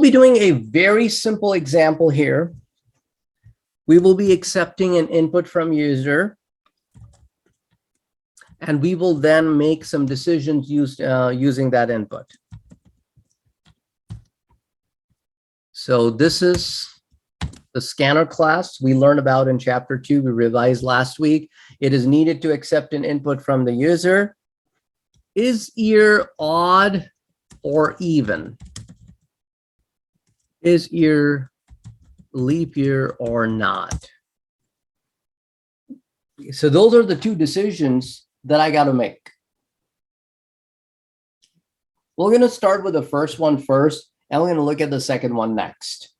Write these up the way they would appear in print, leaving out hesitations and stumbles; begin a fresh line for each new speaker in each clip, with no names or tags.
We'll be doing a very simple example here. We will be accepting an input from user, and we will then make some decisions using that input. So this is the scanner class we learned about in chapter 2. We revised last week. It is needed to accept an input from the user. Is ear odd or even? Is ear leap year or not? So those are the two decisions that I got to make. We're going to start with the first one first, and we're going to look at the second one next.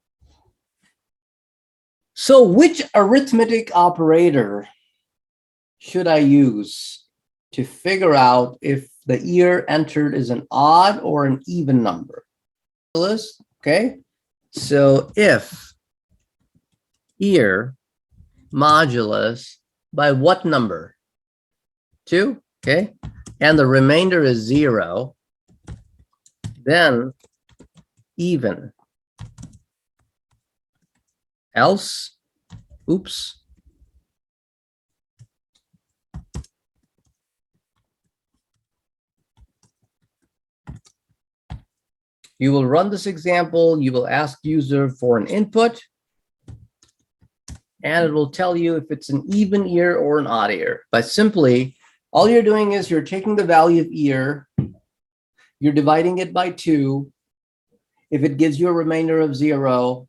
So which arithmetic operator should I use to figure out if the year entered is an odd or an even number? Okay, so if year modulus by what number? 2, okay, and the remainder is 0, then even. Else, oops. You will run this example, you will ask user for an input, and it will tell you if it's an even year or an odd year. But simply, all you're doing is you're taking the value of year, you're dividing it by 2. If it gives you a remainder of 0,